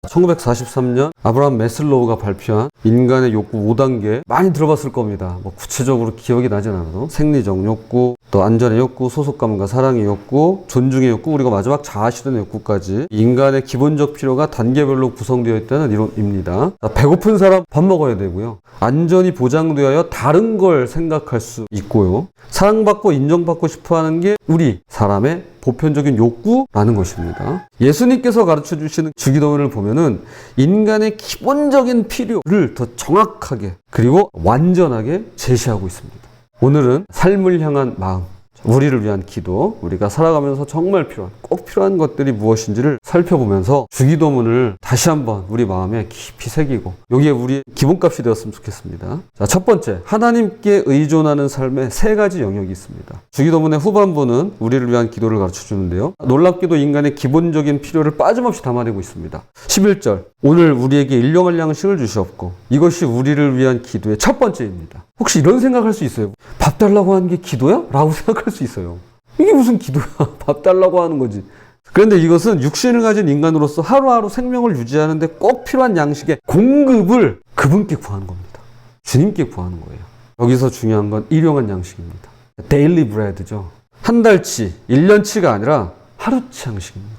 1943년 아브라함 매슬로우가 발표한 인간의 욕구 5단계 많이 들어봤을 겁니다. 뭐 구체적으로 기억이 나진 않아도 생리적 욕구, 또 안전의 욕구, 소속감과 사랑의 욕구, 존중의 욕구, 그리고 마지막 자아실현의 욕구까지 인간의 기본적 필요가 단계별로 구성되어 있다는 이론입니다. 배고픈 사람 밥 먹어야 되고요. 안전이 보장되어야 다른 걸 생각할 수 있고요. 사랑받고 인정받고 싶어하는 게 우리 사람의 보편적인 욕구라는 것입니다. 예수님께서 가르쳐 주시는 주기도문을 보면은 인간의 기본적인 필요를 더 정확하게 그리고 완전하게 제시하고 있습니다. 오늘은 삶을 향한 마음, 우리를 위한 기도, 우리가 살아가면서 정말 꼭 필요한 것들이 무엇인지를 살펴보면서 주기도문을 다시 한번 우리 마음에 깊이 새기고 여기에 우리의 기본값이 되었으면 좋겠습니다. 자, 첫 번째, 하나님께 의존하는 삶의 세 가지 영역이 있습니다. 주기도문의 후반부는 우리를 위한 기도를 가르쳐 주는데요. 놀랍게도 인간의 기본적인 필요를 빠짐없이 담아내고 있습니다. 11절, 오늘 우리에게 일용할 양식을 주시옵고 이것이 우리를 위한 기도의 첫 번째입니다. 혹시 이런 생각할 수 있어요? 밥 달라고 하는 게 기도야? 라고 생각할 수 있어요. 이게 무슨 기도야? 밥 달라고 하는 거지. 그런데 이것은 육신을 가진 인간으로서 하루하루 생명을 유지하는 데 꼭 필요한 양식의 공급을 그분께 구하는 겁니다. 주님께 구하는 거예요. 여기서 중요한 건 일용한 양식입니다. 데일리 브레드죠. 한 달치, 1년치가 아니라 하루치 양식입니다.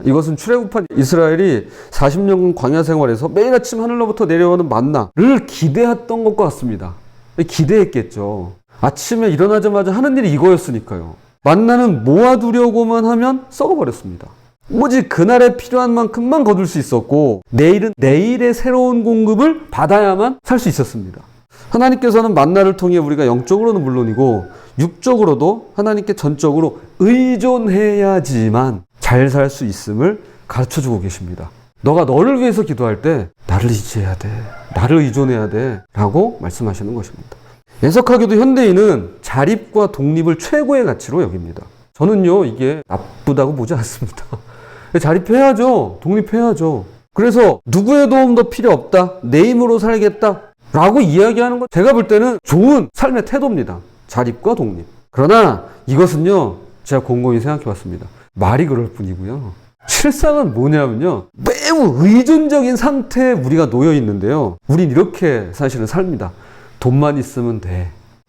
이것은 출애굽한 이스라엘이 40년 광야 생활에서 매일 아침 하늘로부터 내려오는 만나를 기대했던 것과 같습니다. 기대했겠죠. 아침에 일어나자마자 하는 일이 이거였으니까요. 만나는 모아두려고만 하면 썩어버렸습니다. 오직 그날에 필요한 만큼만 거둘 수 있었고 내일은 내일의 새로운 공급을 받아야만 살 수 있었습니다. 하나님께서는 만나를 통해 우리가 영적으로는 물론이고 육적으로도 하나님께 전적으로 의존해야지만 잘 살 수 있음을 가르쳐주고 계십니다. 너가 너를 위해서 기도할 때 나를 의지해야 돼. 나를 의존해야 돼. 라고 말씀하시는 것입니다. 애석하게도 현대인은 자립과 독립을 최고의 가치로 여깁니다. 저는요, 이게 나쁘다고 보지 않습니다. 자립해야죠. 독립해야죠. 그래서 누구의 도움도 필요 없다. 내 힘으로 살겠다. 라고 이야기하는 건 제가 볼 때는 좋은 삶의 태도입니다. 자립과 독립. 그러나 이것은요, 제가 곰곰이 생각해 봤습니다. 말이 그럴 뿐이고요. 실상은 뭐냐면요. 매우 의존적인 상태에 우리가 놓여 있는데요. 우린 이렇게 사실은 삽니다. 돈만 있으면 돼.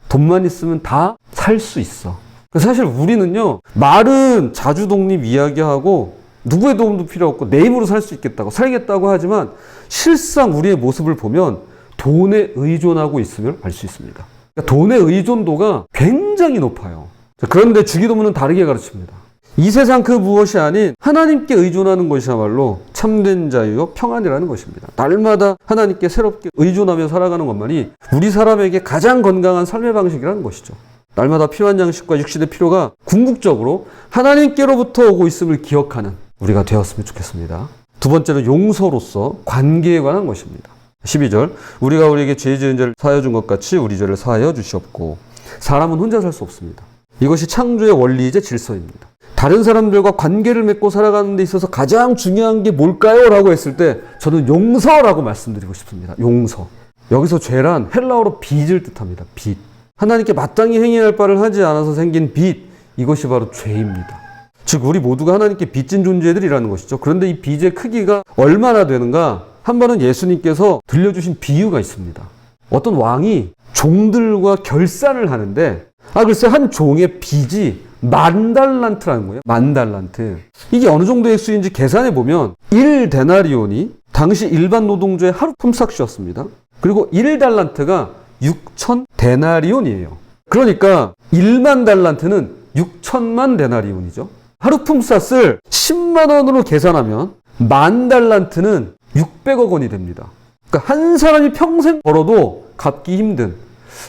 돈만 있으면 다 살 수 있어. 사실 우리는요. 말은 자주 독립 이야기하고 누구의 도움도 필요 없고 내 힘으로 살 수 있겠다고 살겠다고 하지만 실상 우리의 모습을 보면 돈에 의존하고 있음을 알 수 있습니다. 그러니까 돈의 의존도가 굉장히 높아요. 그런데 주기도문은 다르게 가르칩니다. 이 세상 그 무엇이 아닌 하나님께 의존하는 것이야말로 참된 자유요 평안이라는 것입니다. 날마다 하나님께 새롭게 의존하며 살아가는 것만이 우리 사람에게 가장 건강한 삶의 방식이라는 것이죠. 날마다 필요한 양식과 육신의 필요가 궁극적으로 하나님께로부터 오고 있음을 기억하는 우리가 되었으면 좋겠습니다. 두 번째는 용서로서 관계에 관한 것입니다. 12절, 우리가 우리에게 죄 지은 죄를 사하여 준 것 같이 우리 죄를 사하여 주시옵고. 사람은 혼자 살 수 없습니다. 이것이 창조의 원리이자 질서입니다. 다른 사람들과 관계를 맺고 살아가는 데 있어서 가장 중요한 게 뭘까요? 라고 했을 때 저는 용서라고 말씀드리고 싶습니다. 용서. 여기서 죄란 헬라어로 빚을 뜻합니다. 빚. 하나님께 마땅히 행해야 할 바를 하지 않아서 생긴 빚. 이것이 바로 죄입니다. 즉 우리 모두가 하나님께 빚진 존재들이라는 것이죠. 그런데 이 빚의 크기가 얼마나 되는가? 한 번은 예수님께서 들려주신 비유가 있습니다. 어떤 왕이 종들과 결산을 하는데 글쎄 한 종의 빚이 10,000달란트라는 거예요. 10,000달란트. 이게 어느 정도의 수인지 계산해 보면 1데나리온이 당시 일반 노동조의 하루 품삯이었습니다. 그리고 1달란트가 6,000데나리온이에요. 그러니까 1만 달란트는 6천만 데나리온이죠. 하루 품삯을 10만 원으로 계산하면 10,000달란트는 600억 원이 됩니다. 그러니까 한 사람이 평생 벌어도 갚기 힘든.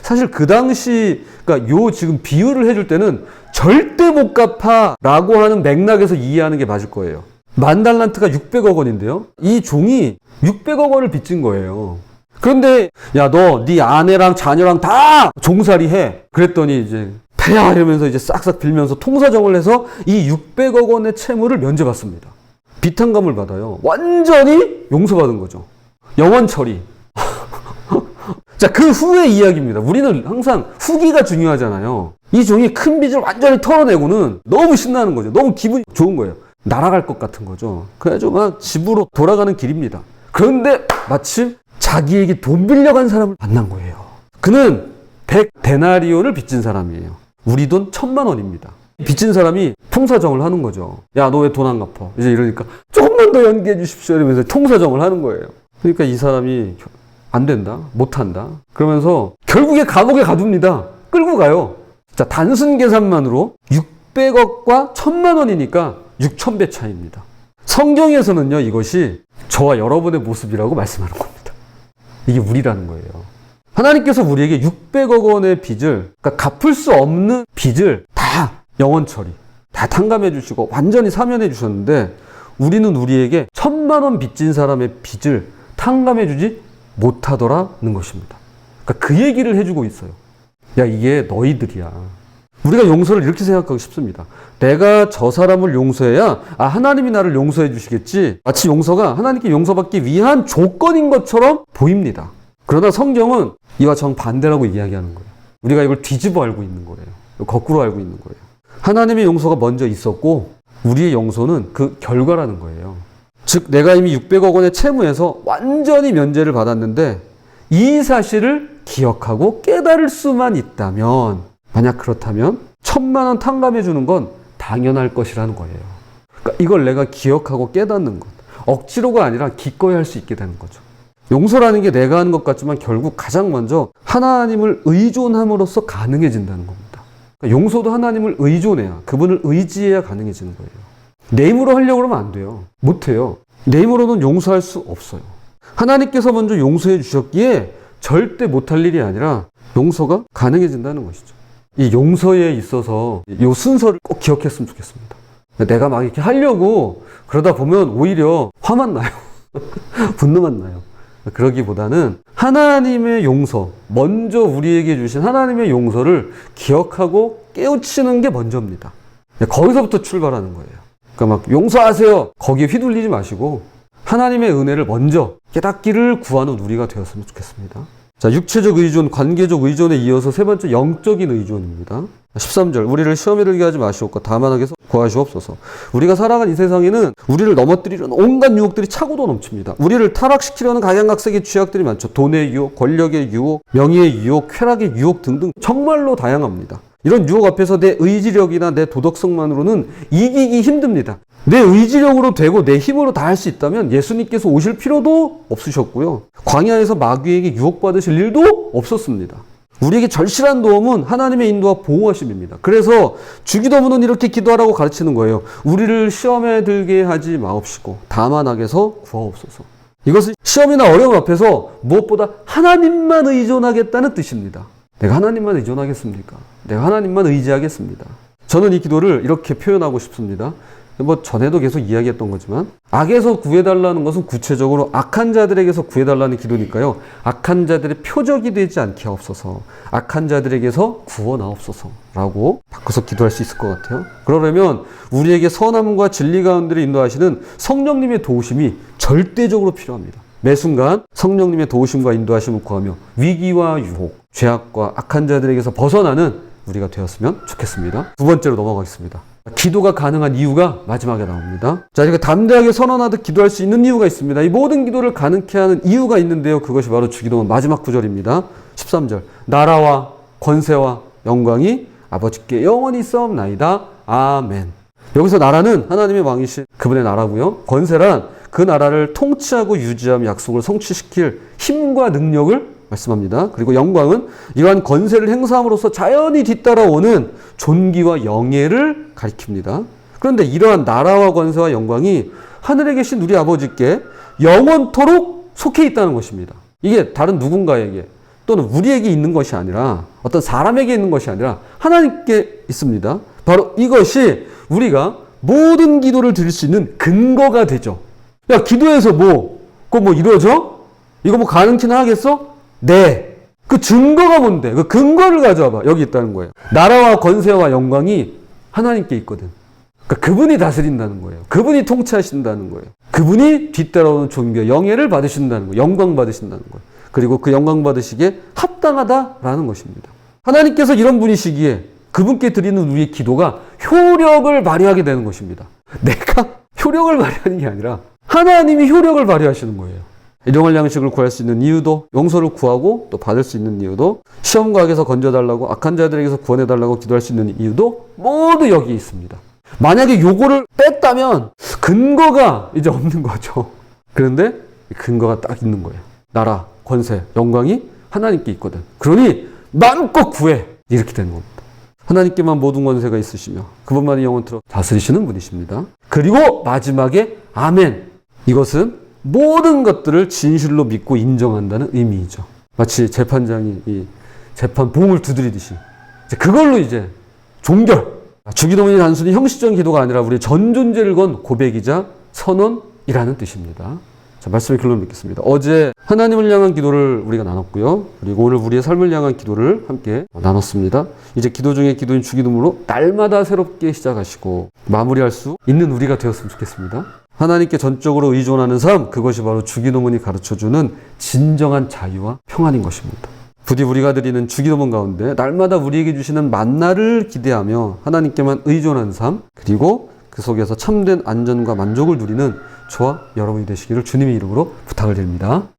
사실 그 당시, 그러니까 요 지금 비유를 해줄 때는 절대 못 갚아라고 하는 맥락에서 이해하는 게 맞을 거예요. 10,000달란트가 600억 원인데요. 이 종이 600억 원을 빚진 거예요. 그런데 야, 너 네 아내랑 자녀랑 다 종살이 해. 그랬더니 이제 패야 이러면서 이제 싹싹 빌면서 통사정을 해서 이 600억 원의 채무를 면제받습니다. 비탄감을 받아요. 완전히 용서받은 거죠. 영원 처리. 자, 그 후의 이야기입니다. 우리는 항상 후기가 중요하잖아요. 이 종이 큰 빚을 완전히 털어내고는 너무 신나는 거죠. 너무 기분이 좋은 거예요. 날아갈 것 같은 거죠. 그래가지고 막 집으로 돌아가는 길입니다. 그런데 마침 자기에게 돈 빌려간 사람을 만난 거예요. 그는 100데나리온을 빚진 사람이에요. 우리 돈 1000만 원입니다. 빚진 사람이 통사정을 하는 거죠. 야, 너 왜 돈 안 갚아? 이제 이러니까 조금만 더 연기해 주십시오. 이러면서 통사정을 하는 거예요. 그러니까 이 사람이 안 된다, 못 한다. 그러면서 결국에 감옥에 가둡니다. 끌고 가요. 자, 단순 계산만으로 600억과 1000만 원이니까 6000배 차이입니다. 성경에서는요, 이것이 저와 여러분의 모습이라고 말씀하는 겁니다. 이게 우리라는 거예요. 하나님께서 우리에게 600억 원의 빚을, 그러니까 갚을 수 없는 빚을 다 영원 처리, 다 탕감해 주시고 완전히 사면해 주셨는데, 우리는 우리에게 1000만 원 빚진 사람의 빚을 탕감해 주지 못하더라는 것입니다. 그러니까 그 얘기를 해주고 있어요. 야, 이게 너희들이야. 우리가 용서를 이렇게 생각하고 싶습니다. 내가 저 사람을 용서해야 하나님이 나를 용서해 주시겠지. 마치 용서가 하나님께 용서받기 위한 조건인 것처럼 보입니다. 그러나 성경은 이와 정반대라고 이야기하는 거예요. 우리가 이걸 뒤집어 알고 있는 거예요. 거꾸로 알고 있는 거예요. 하나님의 용서가 먼저 있었고 우리의 용서는 그 결과라는 거예요. 즉 내가 이미 600억 원의 채무에서 완전히 면제를 받았는데 이 사실을 기억하고 깨달을 수만 있다면, 만약 그렇다면 1000만 원 탕감해 주는 건 당연할 것이라는 거예요. 그러니까 이걸 내가 기억하고 깨닫는 것, 억지로가 아니라 기꺼이 할 수 있게 되는 거죠. 용서라는 게 내가 하는 것 같지만 결국 가장 먼저 하나님을 의존함으로써 가능해진다는 겁니다. 그러니까 용서도 하나님을 의존해야, 그분을 의지해야 가능해지는 거예요. 내 힘으로 하려고 그러면 안 돼요. 못해요. 내 힘으로는 용서할 수 없어요. 하나님께서 먼저 용서해 주셨기에 절대 못할 일이 아니라 용서가 가능해진다는 것이죠. 이 용서에 있어서 이 순서를 꼭 기억했으면 좋겠습니다. 내가 막 이렇게 하려고 그러다 보면 오히려 화만 나요. 분노만 나요. 그러기보다는 하나님의 용서, 먼저 우리에게 주신 하나님의 용서를 기억하고 깨우치는 게 먼저입니다. 거기서부터 출발하는 거예요. 그러니까 막 용서하세요, 거기에 휘둘리지 마시고 하나님의 은혜를 먼저 깨닫기를 구하는 우리가 되었으면 좋겠습니다. 자, 육체적 의존, 관계적 의존에 이어서 세 번째 영적인 의존입니다. 13절, 우리를 시험에 들게 하지 마시옵고 다만 하게서 구하시옵소서. 우리가 살아간 이 세상에는 우리를 넘어뜨리려는 온갖 유혹들이 차고도 넘칩니다. 우리를 타락시키려는 각양각색의 죄악들이 많죠. 돈의 유혹, 권력의 유혹, 명예의 유혹, 쾌락의 유혹 등등 정말로 다양합니다. 이런 유혹 앞에서 내 의지력이나 내 도덕성만으로는 이기기 힘듭니다. 내 의지력으로 되고 내 힘으로 다 할 수 있다면 예수님께서 오실 필요도 없으셨고요. 광야에서 마귀에게 유혹받으실 일도 없었습니다. 우리에게 절실한 도움은 하나님의 인도와 보호하심입니다. 그래서 주기도문은 이렇게 기도하라고 가르치는 거예요. 우리를 시험에 들게 하지 마옵시고 다만 악에서 구하옵소서. 이것은 시험이나 어려움 앞에서 무엇보다 하나님만 의존하겠다는 뜻입니다. 내가 하나님만 의존하겠습니까? 내가 하나님만 의지하겠습니다. 저는 이 기도를 이렇게 표현하고 싶습니다. 전에도 계속 이야기했던 거지만, 악에서 구해달라는 것은 구체적으로 악한 자들에게서 구해달라는 기도니까요. 악한 자들의 표적이 되지 않게 하옵소서, 악한 자들에게서 구원하옵소서 라고 바꿔서 기도할 수 있을 것 같아요. 그러려면 우리에게 선함과 진리 가운데를 인도하시는 성령님의 도우심이 절대적으로 필요합니다. 매 순간 성령님의 도우심과 인도하심을 구하며 위기와 유혹, 죄악과 악한 자들에게서 벗어나는 우리가 되었으면 좋겠습니다. 두 번째로 넘어가겠습니다. 기도가 가능한 이유가 마지막에 나옵니다. 자, 이렇게 담대하게 선언하듯 기도할 수 있는 이유가 있습니다. 이 모든 기도를 가능케 하는 이유가 있는데요. 그것이 바로 주기도문 마지막 구절입니다. 13절. 나라와 권세와 영광이 아버지께 영원히 있사옵나이다. 아멘. 여기서 나라는 하나님의 왕이신 그분의 나라고요. 권세란 그 나라를 통치하고 유지하며 약속을 성취시킬 힘과 능력을 말씀합니다. 그리고 영광은 이러한 권세를 행사함으로써 자연히 뒤따라오는 존귀와 영예를 가리킵니다. 그런데 이러한 나라와 권세와 영광이 하늘에 계신 우리 아버지께 영원토록 속해 있다는 것입니다. 이게 다른 누군가에게 또는 우리에게 있는 것이 아니라, 어떤 사람에게 있는 것이 아니라 하나님께 있습니다. 바로 이것이 우리가 모든 기도를 드릴 수 있는 근거가 되죠. 야, 기도해서 그거 이루어져? 이거 가능키나 하겠어? 네. 그 증거가 뭔데? 그 근거를 가져와봐. 여기 있다는 거예요. 나라와 권세와 영광이 하나님께 있거든. 그러니까 그분이 다스린다는 거예요. 그분이 통치하신다는 거예요. 그분이 뒤따라오는 존귀와 영예를 받으신다는 거예요. 영광 받으신다는 거예요. 그리고 그 영광 받으시기에 합당하다라는 것입니다. 하나님께서 이런 분이시기에 그분께 드리는 우리의 기도가 효력을 발휘하게 되는 것입니다. 내가 효력을 발휘하는 게 아니라 하나님이 효력을 발휘하시는 거예요. 일용할 양식을 구할 수 있는 이유도, 용서를 구하고 또 받을 수 있는 이유도, 시험과 악에서 건져달라고, 악한 자들에게서 구원해달라고 기도할 수 있는 이유도 모두 여기 있습니다. 만약에 요거를 뺐다면 근거가 이제 없는 거죠. 그런데 근거가 딱 있는 거예요. 나라, 권세, 영광이 하나님께 있거든. 그러니 마음껏 구해. 이렇게 되는 겁니다. 하나님께만 모든 권세가 있으시며 그분만이 영원토록 다스리시는 분이십니다. 그리고 마지막에 아멘. 이것은 모든 것들을 진실로 믿고 인정한다는 의미이죠. 마치 재판장이 이 재판 봉을 두드리듯이 그걸로 이제 종결. 주기도문이 단순히 형식적인 기도가 아니라 우리의 전 존재를 건 고백이자 선언이라는 뜻입니다. 자, 말씀의 결론을 맺겠습니다. 어제 하나님을 향한 기도를 우리가 나눴고요. 그리고 오늘 우리의 삶을 향한 기도를 함께 나눴습니다. 이제 기도 중에 기도인 주기도문으로 날마다 새롭게 시작하시고 마무리할 수 있는 우리가 되었으면 좋겠습니다. 하나님께 전적으로 의존하는 삶, 그것이 바로 주기도문이 가르쳐주는 진정한 자유와 평안인 것입니다. 부디 우리가 드리는 주기도문 가운데 날마다 우리에게 주시는 만나를 기대하며 하나님께만 의존한 삶, 그리고 그 속에서 참된 안전과 만족을 누리는 저와 여러분이 되시기를 주님의 이름으로 부탁을 드립니다.